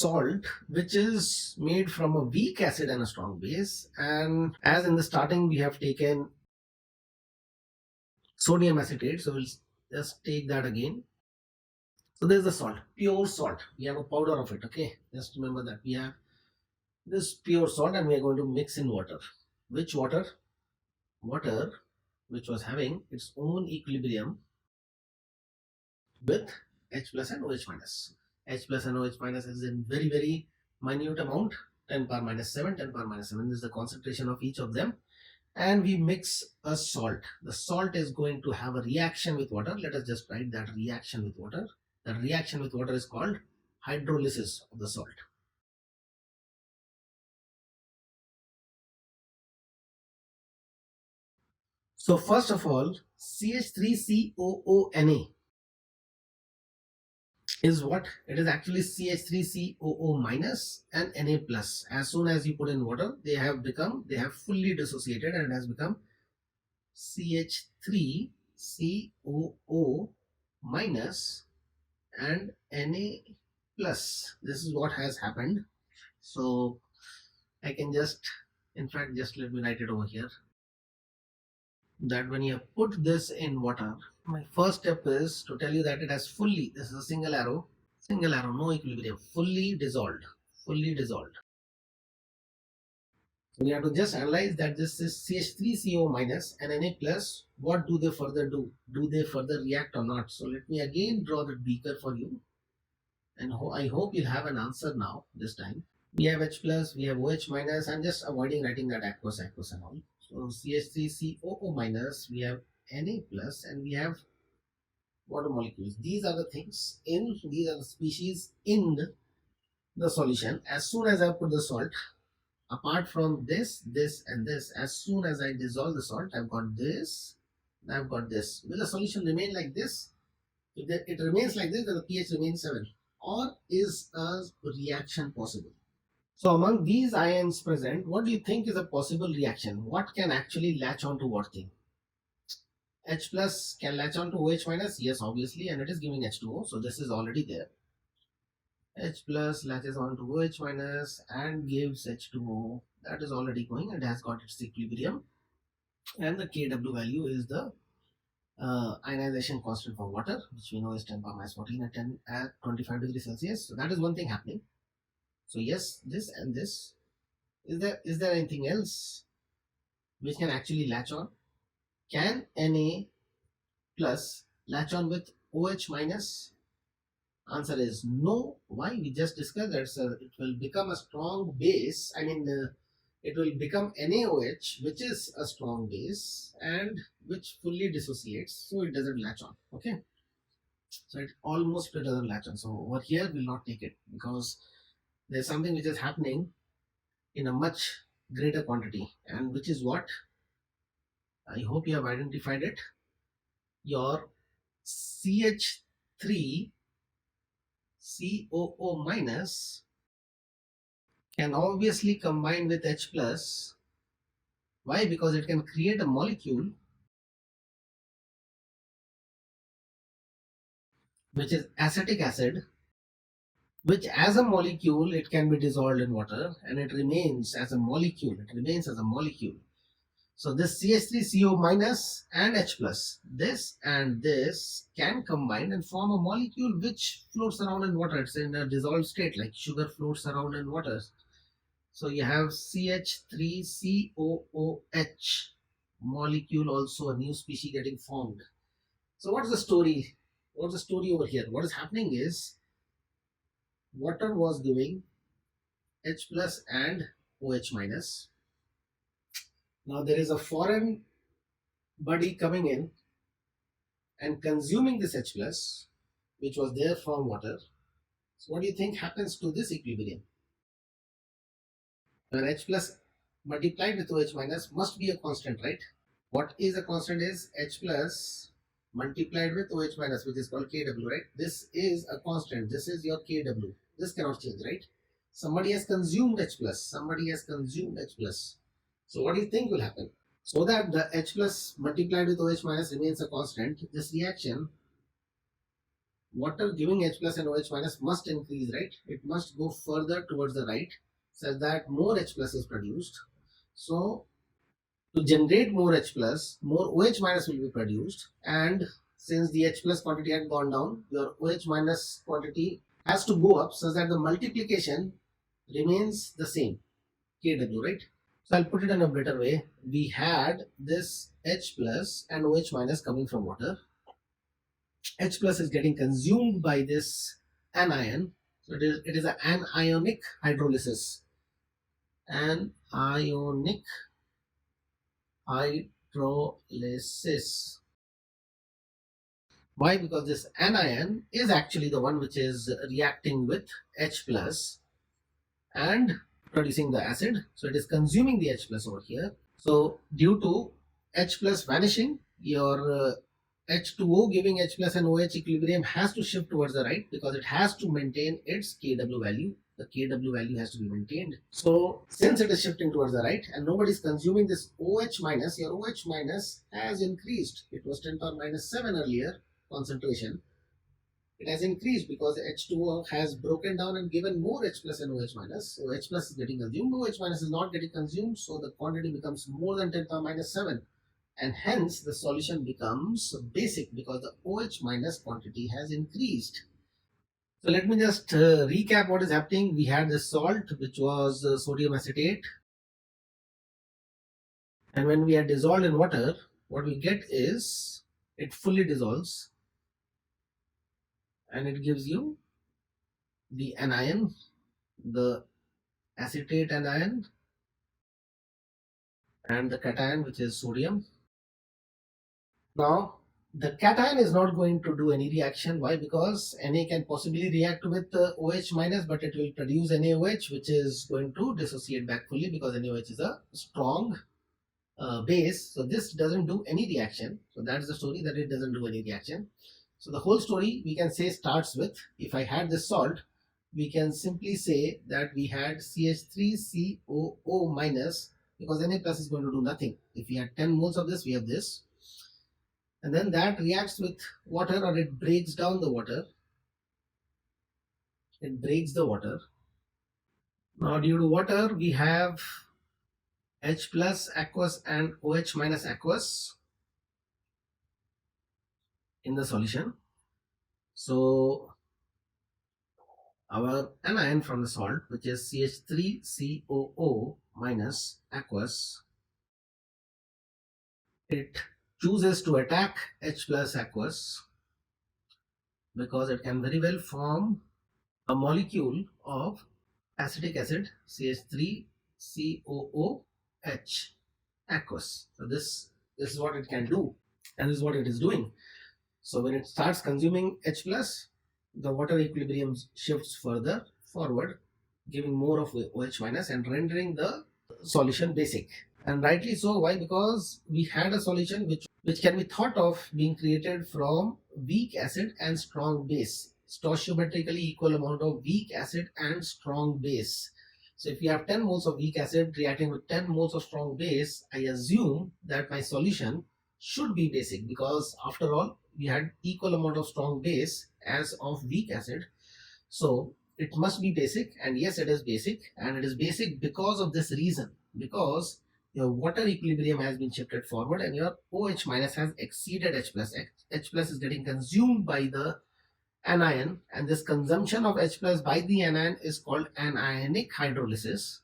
salt which is made from a weak acid and a strong base, and as in the starting we have taken sodium acetate, so we'll just take that again. So there's the salt, pure salt. We have a powder of it. Okay, just remember that we have this pure salt and we are going to mix in water. Which water? Water which was having its own equilibrium with H plus and OH minus. H plus and OH minus is in very minute amount, 10 power minus 7, 10 power minus 7 is the concentration of each of them, and we mix a salt. The salt is going to have a reaction with water. Let us just write that reaction with water. The reaction with water is called hydrolysis of the salt. So first of all, CH3COONA is what? It is actually CH3COO minus and Na plus. As soon as you put in water, they have fully dissociated and it has become CH3COO minus and Na plus. This is what has happened. So I can just, in fact, just let me write it over here, that when you put this in water, my first step is to tell you that it has fully, this is a single arrow, no equilibrium, fully dissolved. So we have to just analyze that this is CH3CO minus and Na plus. What do they further do? Do they further react or not? So let me again draw the beaker for you, and I hope you'll have an answer now this time. We have H plus, we have OH minus. I'm just avoiding writing that aqueous and all. So CH3COO minus, we have Na plus, and we have water molecules. These are the things these are the species in the solution. As soon as I put the salt, apart from this, and this, as soon as I dissolve the salt, I've got this, and I've got this. Will the solution remain like this? If it remains like this, then the pH remains 7. Or is a reaction possible? So among these ions present, what do you think is a possible reaction? What can actually latch on to what thing? H plus can latch on to OH minus? Yes, obviously, and it is giving H2O, so this is already there. H plus latches on to OH minus and gives H2O. That is already going and has got its equilibrium. And the Kw value is the ionization constant for water, which we know is 10 power minus 14 at 25 degrees Celsius. So that is one thing happening. So yes, this and this. Is there anything else which can actually latch on? Can Na plus latch on with OH minus? Answer is no. Why? We just discussed that it will become a strong base. It will become NaOH, which is a strong base and which fully dissociates, so it doesn't latch on. Okay, so it doesn't latch on. So over here we'll not take it because there's something which is happening in a much greater quantity, and which is what? I hope you have identified it. Your CH3COO minus can obviously combine with H plus. Why? Because it can create a molecule which is acetic acid, which as a molecule it can be dissolved in water and it remains as a molecule. So this CH3CO minus and H plus, this and this can combine and form a molecule which floats around in water. It's in a dissolved state, like sugar floats around in water. So you have CH3COOH molecule, also a new species getting formed. So what's the story? What's the story over here? What is happening is water was giving H plus and OH minus. Now there is a foreign body coming in and consuming this H plus, which was there from water. So what do you think happens to this equilibrium? When H plus multiplied with OH minus must be a constant, right? What is a constant is H plus multiplied with OH minus, which is called Kw, right? This is a constant. This is your Kw. This cannot change, right? Somebody has consumed H plus. So what do you think will happen? So that the H plus multiplied with OH minus remains a constant, this reaction water giving H plus and OH minus must increase, right? It must go further towards the right such that more H plus is produced. So to generate more H plus, more OH minus will be produced, and since the H plus quantity had gone down, your OH minus quantity has to go up such that the multiplication remains the same, Kw, right? So I'll put it in a better way. We had this H plus and OH minus coming from water. H plus is getting consumed by this anion. So it is an anionic hydrolysis. Anionic hydrolysis. Why? Because this anion is actually the one which is reacting with H plus and producing the acid. So it is consuming the H plus over here. So due to H plus vanishing, your H2O giving H plus and OH equilibrium has to shift towards the right because it has to maintain its Kw value. The Kw value has to be maintained. So since it is shifting towards the right and nobody is consuming this OH minus, your OH minus has increased. It was 10 power minus 7 earlier concentration. It has increased because H2O has broken down and given more H plus and OH minus. So H plus is getting consumed, OH minus is not getting consumed. So the quantity becomes more than 10 power minus 7. And hence the solution becomes basic because the OH minus quantity has increased. So let me just recap what is happening. We had this salt which was sodium acetate, and when we are dissolved in water, what we get is it fully dissolves and it gives you the anion, the acetate anion, and the cation which is sodium. Now the cation is not going to do any reaction. Why? Because Na can possibly react with OH minus, but it will produce NaOH, which is going to dissociate back fully because NaOH is a strong base. So this doesn't do any reaction. So that's the story, that it doesn't do any reaction. So the whole story we can say starts with, if I had this salt, we can simply say that we had CH3COO minus because Na plus is going to do nothing. If we had 10 moles of this, we have this. And then that reacts with water, or it breaks down the water. It breaks the water. Now due to water, we have H plus aqueous and OH minus aqueous in the solution. So our anion from the salt, which is CH3COO minus aqueous, it chooses to attack H plus aqueous because it can very well form a molecule of acetic acid, CH3COOH aqueous. So this is what it can do, and this is what it is doing. So when it starts consuming H plus, the water equilibrium shifts further forward, giving more of OH minus and rendering the solution basic. And rightly so. Why? Because we had a solution which can be thought of being created from weak acid and strong base, stoichiometrically equal amount of weak acid and strong base. So if you have 10 moles of weak acid reacting with 10 moles of strong base, I assume that my solution should be basic because after all we had equal amount of strong base as of weak acid. So it must be basic, and yes, it is basic, and it is basic because of this reason, because your water equilibrium has been shifted forward and your OH minus has exceeded H plus. H plus is getting consumed by the anion, and this consumption of H plus by the anion is called anionic hydrolysis,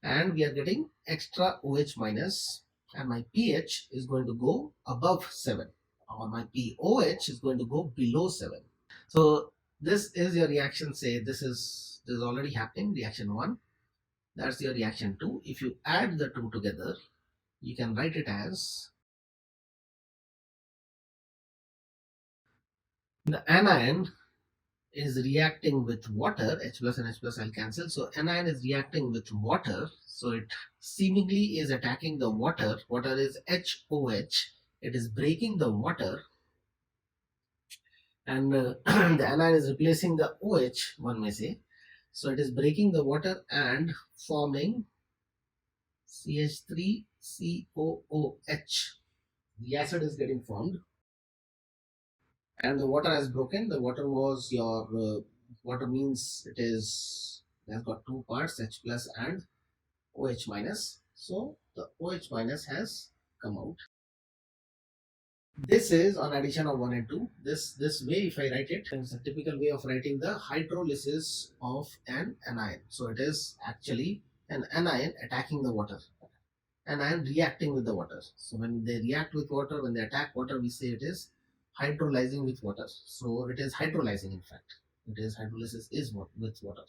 and we are getting extra OH minus, and my pH is going to go above 7, or my pOH is going to go below 7. So this is your reaction. Say this is already happening, reaction 1. That's your reaction 2. If you add the two together, you can write it as the anion is reacting with water. H plus and H plus I'll cancel. So anion is reacting with water. So it seemingly is attacking the water. Water is HOH. It is breaking the water, and the anion is replacing the OH, one may say. So it is breaking the water and forming CH3COOH. The acid is getting formed, and the water has broken. The water was your water means it has got two parts, H plus and OH minus. So the OH minus has come out. This is on addition of 1 and 2. This way, if I write it, it's a typical way of writing the hydrolysis of an anion. So it is actually an anion attacking the water, anion reacting with the water. So when they react with water, when they attack water, we say it is hydrolyzing with water. So it is hydrolyzing, in fact. It is hydrolysis is with water.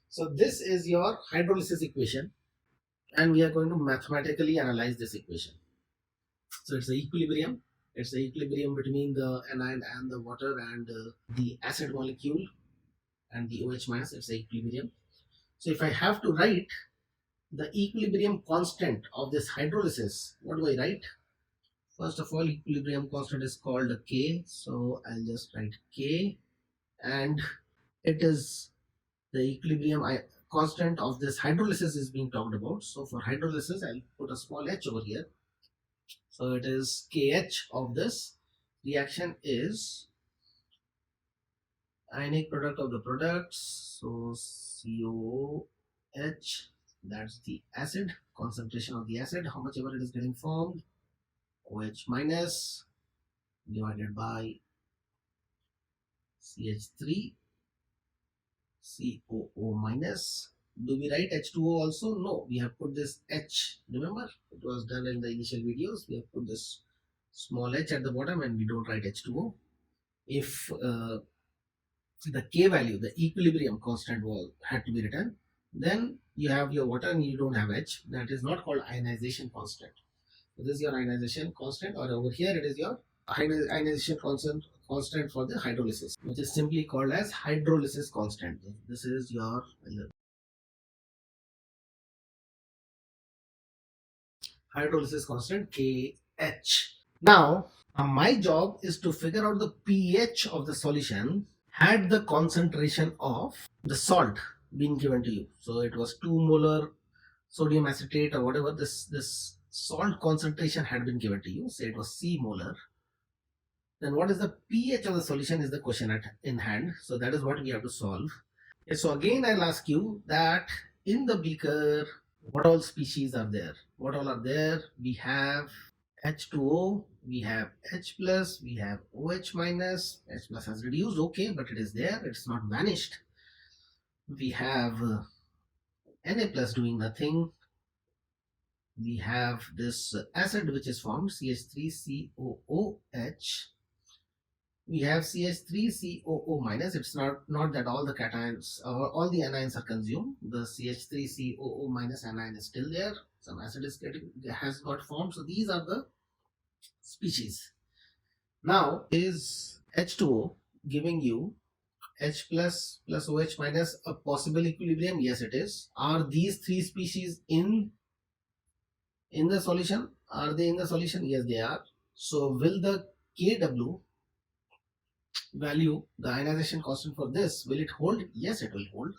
So this is your hydrolysis equation, and we are going to mathematically analyze this equation. So it's the equilibrium. It's the equilibrium between the anion and the water and the acid molecule and the OH minus. It's the equilibrium. So if I have to write the equilibrium constant of this hydrolysis, what do I write? First of all, equilibrium constant is called K. So I'll just write K, and it is the equilibrium constant of this hydrolysis is being talked about. So for hydrolysis, I'll put a small h over here. So it is KH of this reaction is ionic product of the products. So COH, that's the acid, concentration of the acid, how much ever it is getting formed, OH minus divided by CH3 COO minus. Do we write H2O also? No, we have put this H. Remember, it was done in the initial videos. We have put this small h at the bottom and we don't write H2O. If the K value, the equilibrium constant had to be written, then you have your water and you don't have H. That is not called ionization constant. So this is your ionization constant, or over here it is your ionization constant for the hydrolysis, which is simply called as hydrolysis constant. This is your hydrolysis constant KH. Now, my job is to figure out the pH of the solution had the concentration of the salt been given to you. So it was 2 molar sodium acetate or whatever, this salt concentration had been given to you. Say it was C molar. Then what is the pH of the solution is the question in hand. So that is what we have to solve. Okay, so again I'll ask you that in the beaker, what all species are there? What all are there? We have H2O, we have H plus, we have OH minus. H plus has reduced, okay, but it is there, it's not vanished. We have Na plus doing nothing. We have this acid which is formed, CH3COOH. We have CH3COO minus. It's not that all the cations or all the anions are consumed. The CH3COO minus anion is still there. Some acid has got formed. So these are the species. Now is H2O giving you H plus OH minus a possible equilibrium? Yes, it is. Are these three species in the solution? Are they in the solution? Yes, they are. So will the Kw value, the ionization constant for this, will it hold? Yes, it will hold.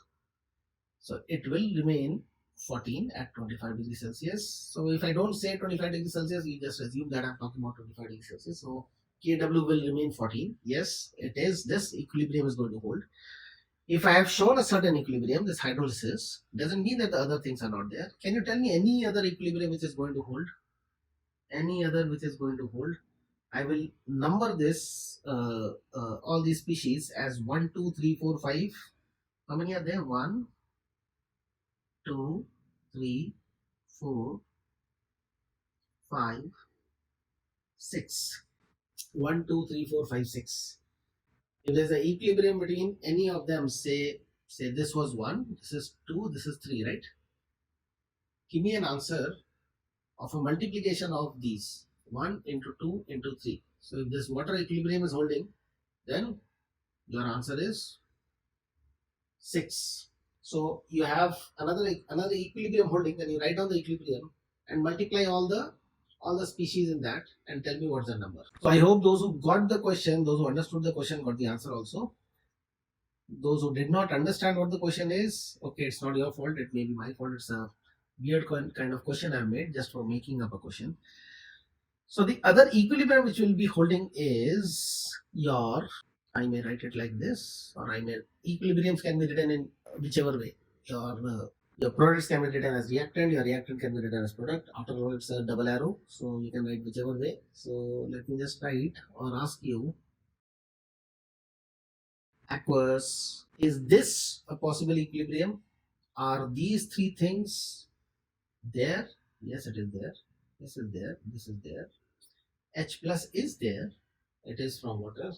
So it will remain 14 at 25 degrees Celsius. So if I don't say 25 degrees Celsius, you just assume that I'm talking about 25 degrees Celsius. So Kw will remain 14. Yes, it is. This equilibrium is going to hold. If I have shown a certain equilibrium, this hydrolysis, doesn't mean that the other things are not there. Can you tell me any other equilibrium which is going to hold? Any other which is going to hold? I will number this, all these species as 1, 2, 3, 4, 5. How many are there? 1, 2, 3, 4, 5, 6. 1, 2, 3, 4, 5, 6. If there's an equilibrium between any of them, say this was 1, this is 2, this is 3, right? Give me an answer of a multiplication of these. 1 into 2 into 3. So if this water equilibrium is holding, then your answer is 6. So you have another equilibrium holding, then you write down the equilibrium and multiply all the species in that and tell me what's the number. So I hope those who got the question, those who understood the question, got the answer also. Those who did not understand what the question is, okay, it's not your fault, it may be my fault. It's a weird kind of question I've made just for making up a question. So the other equilibrium which will be holding is your, I may write it like this, or I may, equilibriums can be written in whichever way. Your products can be written as reactant, your reactant can be written as product. After all, it's a double arrow, so you can write whichever way. So let me just write or ask you, aqueous, is this a possible equilibrium? Are these three things there? Yes, it is there. This is there. This is there. H plus is there. It is from water.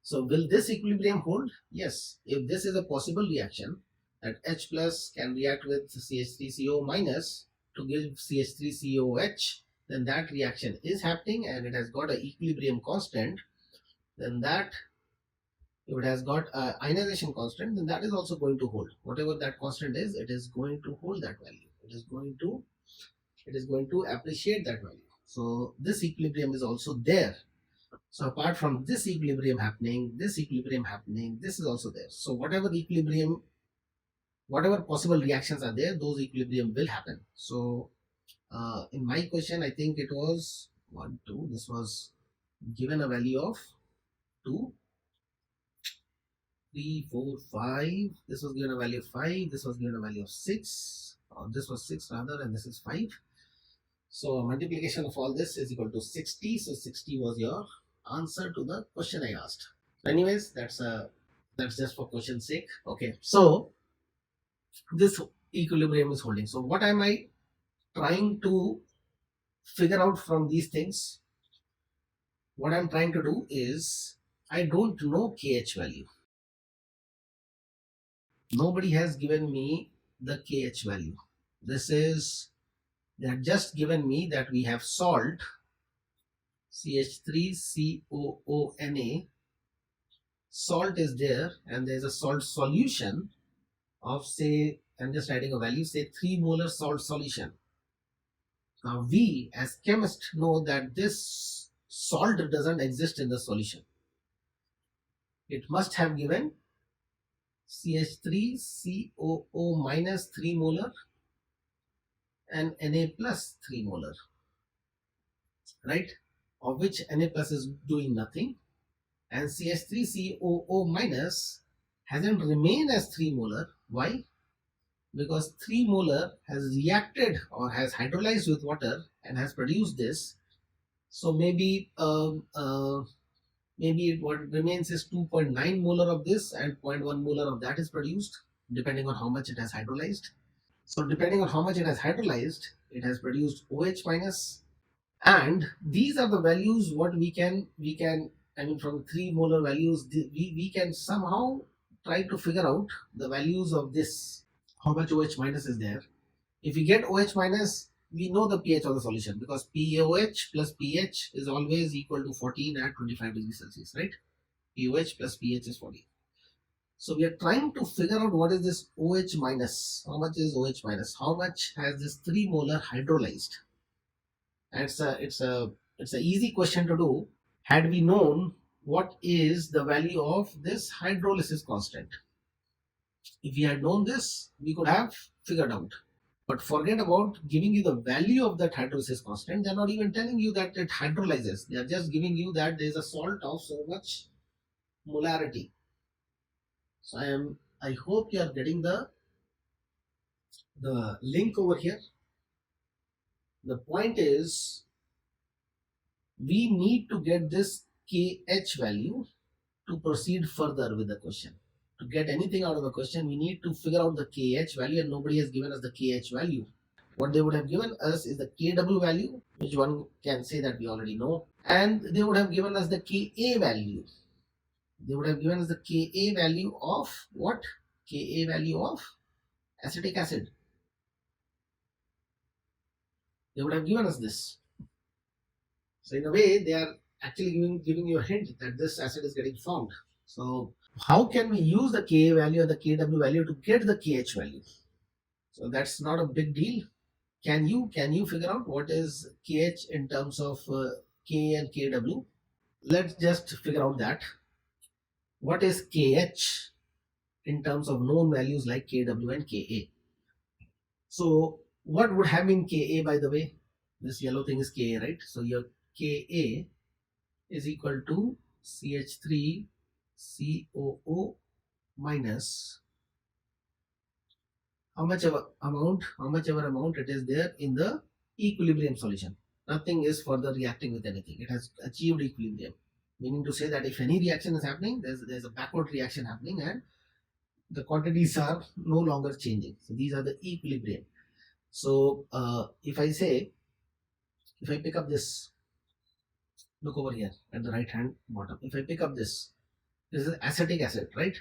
So will this equilibrium hold? Yes. If this is a possible reaction, that H plus can react with CH3CO minus to give CH3COH, then that reaction is happening and it has got an equilibrium constant. Then that, if it has got a ionization constant, then that is also going to hold. Whatever that constant is, it is going to hold that value. It is going to appreciate that value. So this equilibrium is also there. So apart from this equilibrium happening, this is also there. So whatever equilibrium, whatever possible reactions are there, those equilibrium will happen. So in my question, I think it was 1, 2. This was given a value of 2, 3, 4, 5. This was given a value of 5. This was given a value of 6. Or this was 6 rather, and this is 5. So multiplication of all this is equal to 60. So 60 was your answer to the question I asked. Anyways, that's just for question's sake. Okay, so this equilibrium is holding. So what am I trying to figure out from these things? What I'm trying to do is, I don't know KH value. Nobody has given me the KH value. They have just given me that we have salt CH3COONA. Salt is there and there's a salt solution of, say, I'm just writing a value, say 3 molar salt solution. Now we as chemists know that this salt doesn't exist in the solution. It must have given CH3COO minus 3 molar and Na plus 3 molar, right? Of which Na plus is doing nothing and CH3COO minus hasn't remained as 3 molar. Why? Because 3 molar has reacted or has hydrolyzed with water and has produced this. So maybe what remains is 2.9 molar of this and 0.1 molar of that is produced, depending on how much it has hydrolyzed. So depending on how much it has hydrolyzed, it has produced OH minus, and these are the values what we can I mean, from 3 molar values, we can somehow try to figure out the values of this, how much OH minus is there. If we get OH minus, we know the pH of the solution, because POH plus pH is always equal to 14 at 25 degrees Celsius, right? POH plus pH is 14. So we are trying to figure out what is this OH minus. How much is OH minus? How much has this 3 molar hydrolyzed? And it's a easy question to do had we known what is the value of this hydrolysis constant. If we had known this, we could have figured out. But forget about giving you the value of that hydrolysis constant. They're not even telling you that it hydrolyzes. They're just giving you that there's a salt of so much molarity. So I hope you are getting the link over here. The point is, we need to get this KH value to proceed further with the question. To get anything out of the question, we need to figure out the KH value, and nobody has given us the KH value. What they would have given us is the KW value, which one can say that we already know, and they would have given us the Ka value. They would have given us the Ka value of what? Ka value of acetic acid. They would have given us this. So in a way, they are actually giving you a hint that this acid is getting formed. So how can we use the Ka value and the Kw value to get the Kh value? So that's not a big deal. Can you figure out what is Kh in terms of K and Kw? Let's just figure out that. What is Kh in terms of known values like Kw and Ka? So what would have been Ka, by the way? This yellow thing is Ka, right? So your Ka is equal to CH3COO minus how much ever amount it is there in the equilibrium solution. Nothing is further reacting with anything. It has achieved equilibrium. Meaning to say that if any reaction is happening, there's a backward reaction happening and the quantities are no longer changing. So these are the equilibrium. So if I pick up this, look over here at the right hand bottom. If I pick up this is acetic acid, right?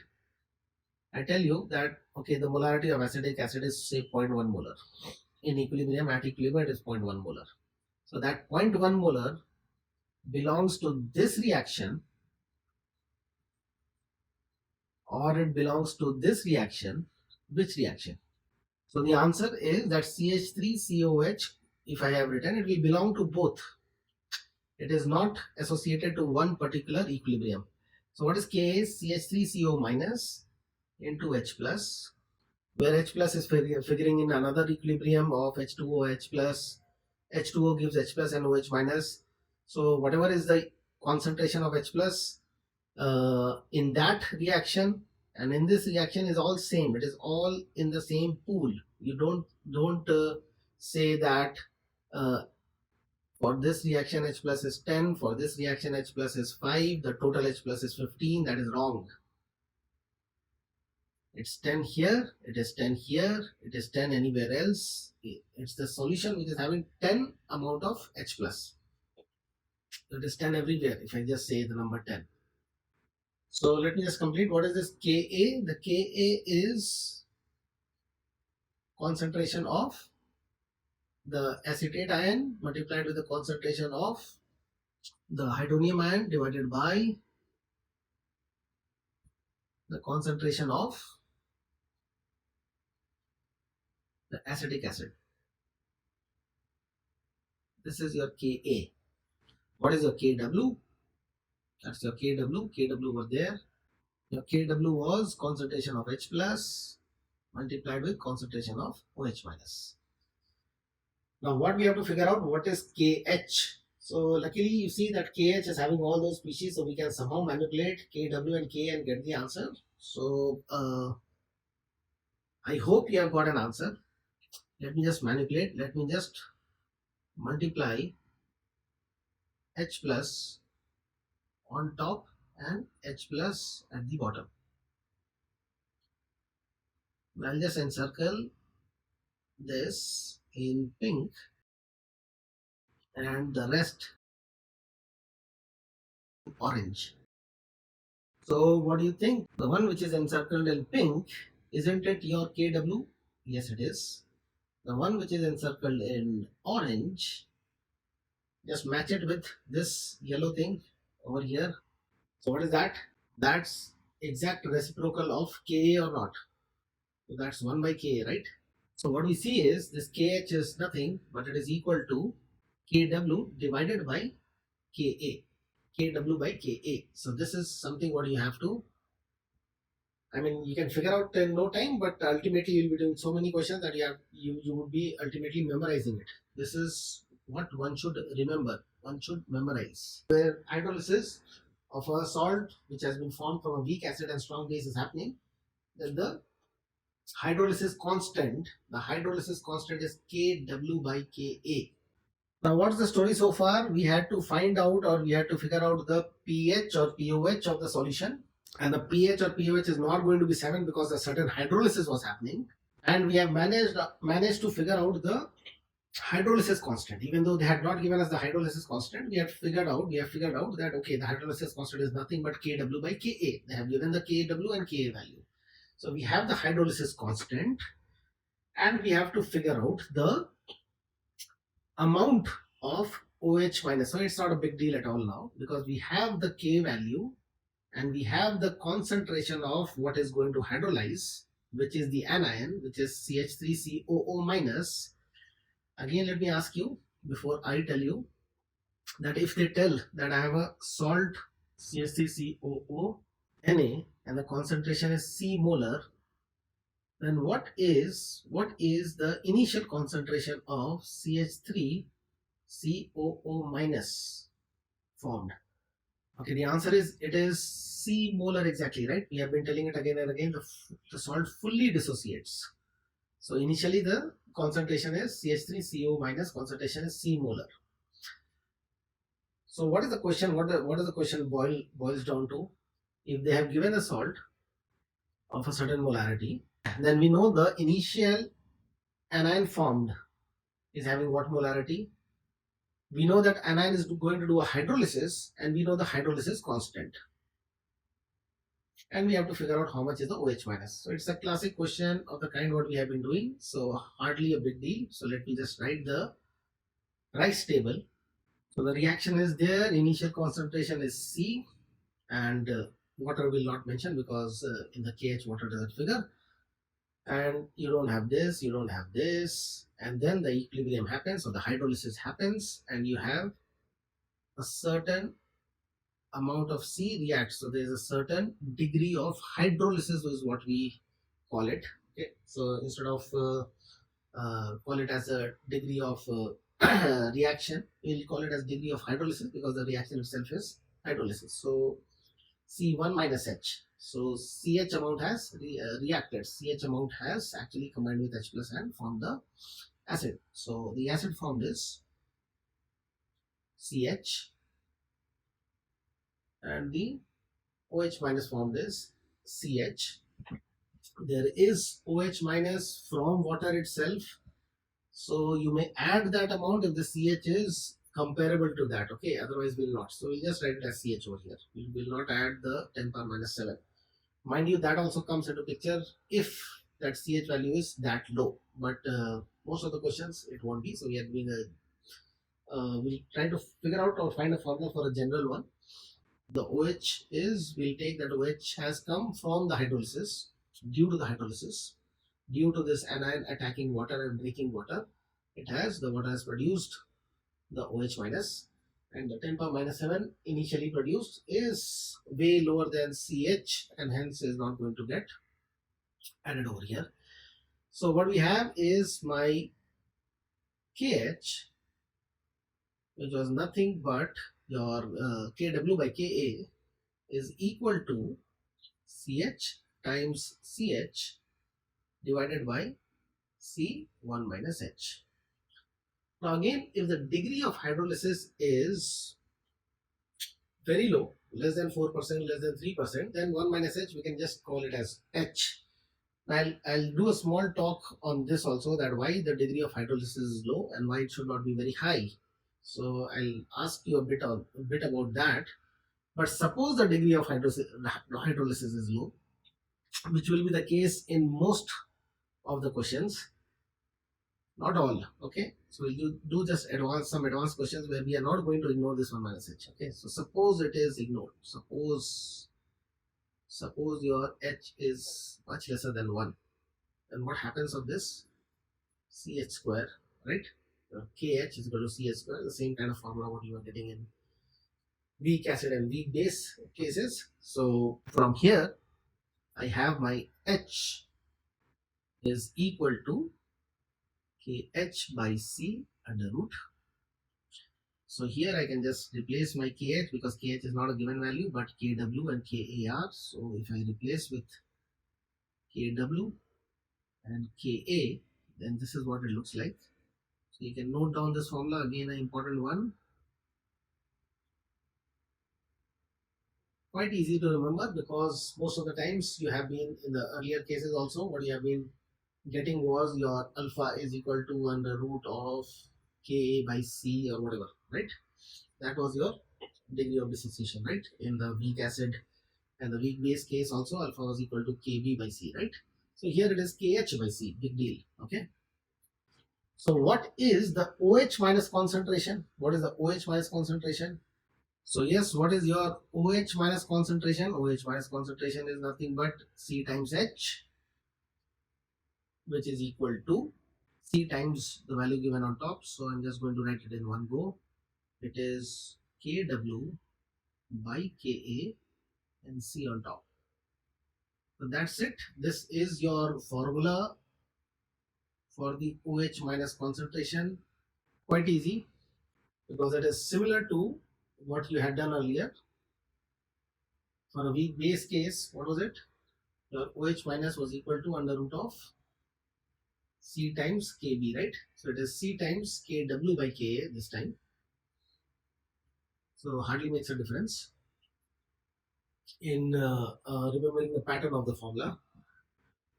I tell you that, okay, the molarity of acetic acid is say 0.1 molar. In equilibrium, at equilibrium, it is 0.1 molar. So that 0.1 molar belongs to this reaction, or it belongs to this reaction. Which reaction? So the answer is that CH3COH, if I have written, it will belong to both. It is not associated to one particular equilibrium. So what is K is CH3CO minus into H plus, where H plus is figuring in another equilibrium of H2O, H plus. H2O gives H plus and OH minus. So whatever is the concentration of H plus in that reaction and in this reaction is all same. It is all in the same pool. You don't say that for this reaction H plus is 10, for this reaction H plus is 5, the total H plus is 15. That is wrong. It's 10 here, it is 10 here, it is 10 anywhere else. It's the solution which is having 10 amount of H plus. It is 10 everywhere if I just say the number 10. So let me just complete. What is this Ka? The Ka is concentration of the acetate ion multiplied with the concentration of the hydronium ion divided by the concentration of the acetic acid. This is your Ka. What is your Kw? That's your Kw. Kw was there. Your Kw was concentration of H plus multiplied with concentration of OH minus. Now what we have to figure out, what is KH? So luckily you see that KH is having all those species, so we can somehow manipulate KW and K and get the answer. So I hope you have got an answer. Let me just manipulate. Let me just multiply H plus on top and H plus at the bottom. I'll just encircle this in pink and the rest orange. So what do you think? The one which is encircled in pink, isn't it your Kw? Yes, it is. The one which is encircled in orange, just match it with this yellow thing over here. So what is that? That's exact reciprocal of Ka or not. So that's 1 by Ka, right? So what we see is this Kh is nothing, but it is equal to Kw divided by Ka. Kw by Ka. So this is something what you have to, I mean, you can figure out in no time, but ultimately you'll be doing so many questions that you would be ultimately memorizing it. This is what one should remember. One should memorize. Where hydrolysis of a salt which has been formed from a weak acid and strong base is happening, then the hydrolysis constant is Kw by Ka. Now what's the story so far? We had to find out, or we had to figure out the pH or pOH of the solution. And the pH or pOH is not going to be 7 because a certain hydrolysis was happening. And we have managed to figure out the hydrolysis constant. Even though they had not given us the hydrolysis constant, we have figured out that okay, the hydrolysis constant is nothing but Kw by Ka. They have given the Kw and Ka value. So we have the hydrolysis constant and we have to figure out the amount of OH minus. So it's not a big deal at all now because we have the K value and we have the concentration of what is going to hydrolyze, which is the anion, which is CH3COO minus. Again, let me ask you before I tell you that if they tell that I have a salt CH3COO Na and the concentration is C molar, then what is the initial concentration of CH3 COO minus formed. Okay, the answer is it is C molar exactly, right? We have been telling it again and again. The salt fully dissociates. So initially the concentration is CH3CO minus, concentration is C molar. So what is the question? What does the question boils down to? If they have given a salt of a certain molarity, then we know the initial anion formed is having what molarity? We know that anion is going to do a hydrolysis, and we know the hydrolysis constant. And we have to figure out how much is the OH minus. So it's a classic question of the kind what we have been doing. So hardly a big deal. So let me just write the rice table. So the reaction is there. Initial concentration is C, and water will not mention because in the KH water doesn't figure. And you don't have this, you don't have this, and then the equilibrium happens, so the hydrolysis happens, and you have a certain amount of C reacts. So there is a certain degree of hydrolysis is what we call it. Okay, so instead of call it as a degree of reaction, we'll call it as degree of hydrolysis because the reaction itself is hydrolysis. So C1 minus H. So CH amount has reacted. CH amount has actually combined with H plus and formed the acid. So the acid formed is CH, and the OH minus formed is CH. There is OH minus from water itself. So you may add that amount if the CH is comparable to that. Okay, otherwise we'll not. So we'll just write it as CH over here. We will not add the 10 power minus 7. Mind you, that also comes into picture if that CH value is that low. But most of the questions it won't be. So we are doing a we'll try to figure out or find a formula for a general one. The OH is, we'll take that OH has come from the hydrolysis, due to the hydrolysis, due to this anion attacking water and breaking water, the water has produced the OH minus, and the 10 power minus 7 initially produced is way lower than CH, and hence is not going to get added over here. So what we have is my KH, which was nothing but your KW by KA is equal to CH times CH divided by C1 minus H. Now again, if the degree of hydrolysis is very low, less than 4%, less than 3%, then 1 minus H, we can just call it as H. I'll do a small talk on this also, that why the degree of hydrolysis is low and why it should not be very high. So I'll ask you a bit about that. But suppose the degree of hydrolysis is low, which will be the case in most of the questions, not all. Okay, so we'll do just some advanced questions where we are not going to ignore this 1 minus H. Okay, so suppose it is ignored. Suppose your H is much lesser than 1. And what happens of this? CH square, right? KH is equal to CH square, the same kind of formula what you are getting in weak acid and weak base cases. So from here, I have my H is equal to KH by C under root. So here I can just replace my KH because KH is not a given value, but KW and KA. So if I replace with KW and KA, then this is what it looks like. So you can note down this formula, again an important one. Quite easy to remember because most of the times you have been in the earlier cases also, what you have been getting was your alpha is equal to under root of Ka by C or whatever, right? That was your degree of dissociation, right? In the weak acid and the weak base case also, alpha was equal to Kb by C, right? So here it is Kh by C, big deal, okay? So what is the OH minus concentration? What is the OH minus concentration? So yes, what is your OH minus concentration? OH minus concentration is nothing but C times H, which is equal to C times the value given on top. So I'm just going to write it in one go. It is Kw by Ka and C on top. So that's it. This is your formula for the OH minus concentration. Quite easy. because it is similar to what you had done earlier. For a weak base case, what was it? Your OH minus was equal to under root of C times Kb, right? So it is C times Kw by Ka this time. So hardly makes a difference in remembering the pattern of the formula.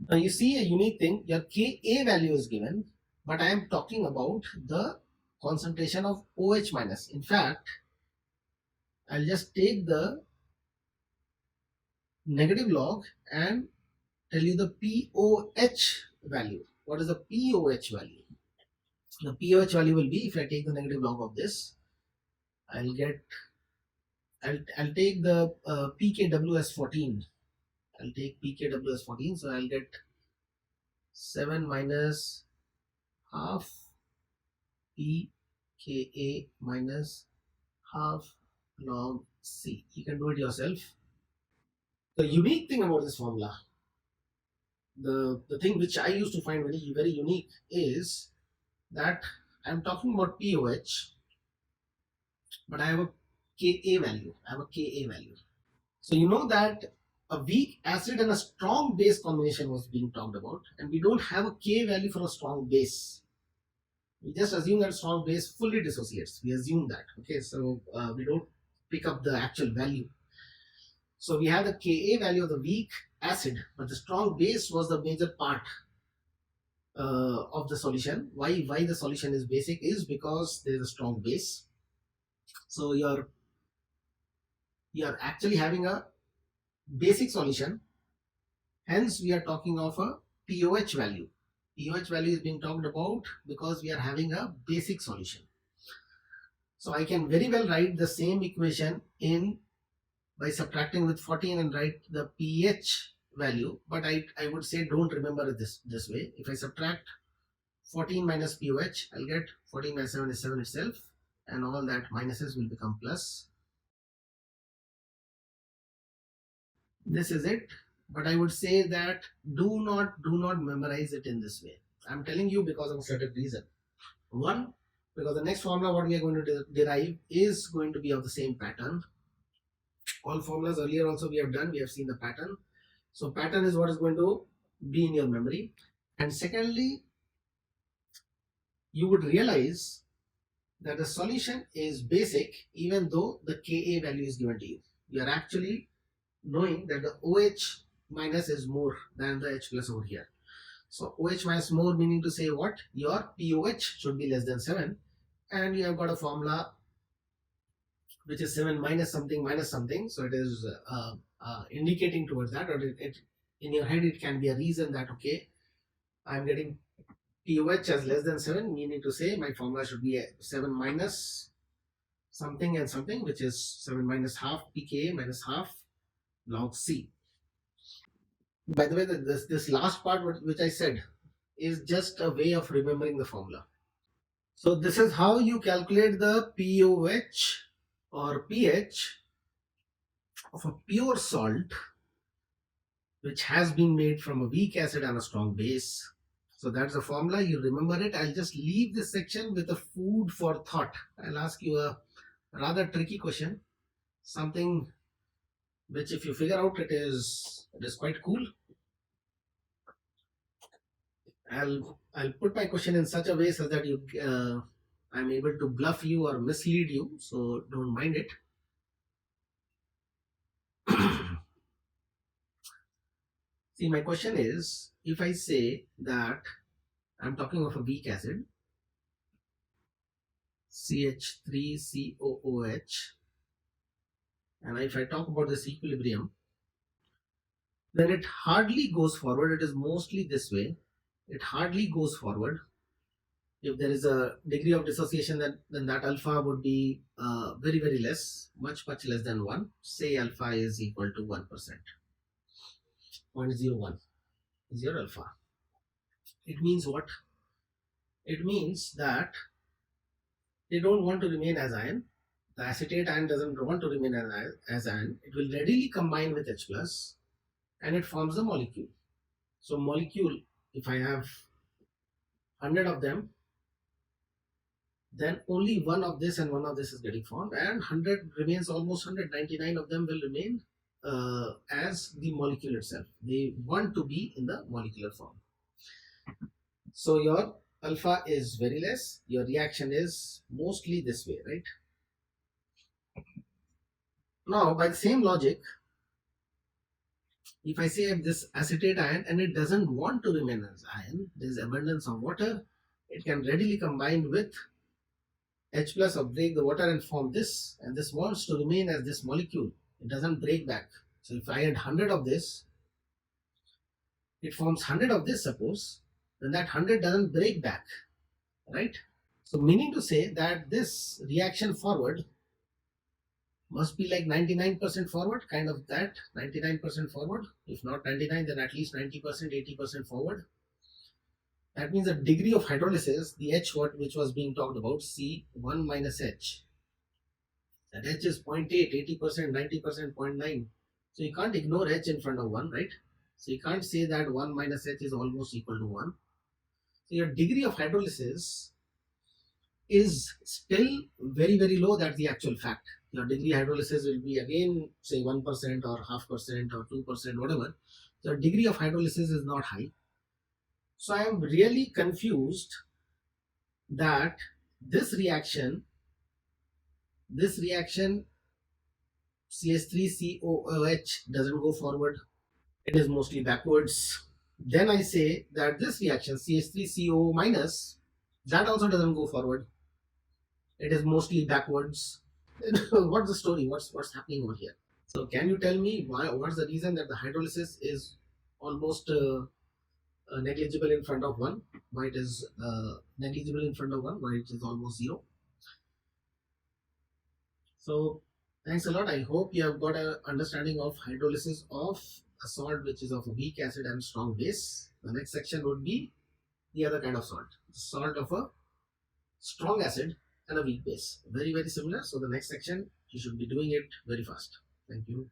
Now you see a unique thing, your Ka value is given, but I am talking about the concentration of OH minus. In fact, I'll just take the negative log and tell you the POH value. What is the POH value? The POH value will be, if I take the negative log of this, I'll take the PKW as 14. I'll take PKW as 14, so I'll get 7 minus half pKa minus half log C. You can do it yourself. The unique thing about this formula, the thing which I used to find very unique is that I'm talking about POH, but I have a Ka value. So you know that a weak acid and a strong base combination was being talked about, and we don't have a K value for a strong base. We just assume that strong base fully dissociates. We assume that. Okay, so we don't pick up the actual value. So we have the Ka value of the weak acid, but the strong base was the major part of the solution. Why the solution is basic is because there is a strong base. So you're actually having a basic solution. Hence, we are talking of a POH value. POH value is being talked about because we are having a basic solution. So I can very well write the same equation by subtracting with 14 and write the pH value, but I would say don't remember it this way. If I subtract 14 minus POH, I'll get 14 minus 7 is 7 itself, and all that minuses will become plus. This is it, but I would say that do not memorize it in this way. I'm telling you because of a certain reason. One, because the next formula what we are going to derive is going to be of the same pattern. All formulas earlier also we have seen the pattern. So pattern is what is going to be in your memory. And secondly, you would realize that the solution is basic even though the Ka value is given to you. You are actually knowing that the OH minus is more than the H plus over here. So OH minus more meaning to say what? Your POH should be less than 7, and you have got a formula which is 7 minus something. So it is indicating towards that, or it in your head it can be a reason that okay, I'm getting POH as less than 7, meaning to say my formula should be 7 minus something and something, which is 7 minus half pKa minus half log C. By the way, this last part which I said is just a way of remembering the formula. So this is how you calculate the POH or pH of a pure salt which has been made from a weak acid and a strong base. So that's the formula, you remember it. I'll just leave this section with a food for thought. I'll ask you a rather tricky question, something which if you figure out it is quite cool. I'll put my question in such a way so that you I'm able to bluff you or mislead you, so don't mind it. See, my question is, if I say that I'm talking of a weak acid, CH3COOH, and if I talk about this equilibrium, then it hardly goes forward. It is mostly this way. It hardly goes forward. If there is a degree of dissociation, then that alpha would be very less, much less than 1. Say alpha is equal to 1%. 0.01 is your alpha. It means what? It means that they don't want to remain as ion. The acetate ion doesn't want to remain as ion. It will readily combine with H plus and it forms a molecule. So molecule, if I have 100 of them, then only one of this and one of this is getting formed, and 100 remains almost 199 of them will remain as the molecule itself. They want to be in the molecular form. So your alpha is very less, your reaction is mostly this way, right? Now, by the same logic, if I say I have this acetate ion and it doesn't want to remain as ion, there is abundance of water, it can readily combine with H plus or break the water and form this, and this wants to remain as this molecule. It doesn't break back. So if I add 100 of this, it forms 100 of this, suppose, then that 100 doesn't break back, right? So meaning to say that this reaction forward must be like 99% forward, kind of that, 99% forward. If not 99, then at least 90%, 80% forward. That means the degree of hydrolysis, the H word which was being talked about, C1 minus H. That H is 0.8, 80%, 90%, 0.9. So you can't ignore H in front of 1, right? So you can't say that 1 minus H is almost equal to 1. So your degree of hydrolysis is still very, very low. That's the actual fact. Your degree hydrolysis will be again say 1% or 0.5% or 2%, whatever. The degree of hydrolysis is not high. So I am really confused that this reaction CH3COOH doesn't go forward. It is mostly backwards. Then I say that this reaction CH3CO minus, that also doesn't go forward. It is mostly backwards. What's the story? What's happening over here? So can you tell me what's the reason that the hydrolysis is almost negligible in front of 1? Why it is negligible in front of 1? Why it is almost 0? So thanks a lot. I hope you have got an understanding of hydrolysis of a salt which is of a weak acid and strong base. The next section would be the other kind of salt, the salt of a strong acid and a weak base. Very, very similar. So the next section, you should be doing it very fast. Thank you.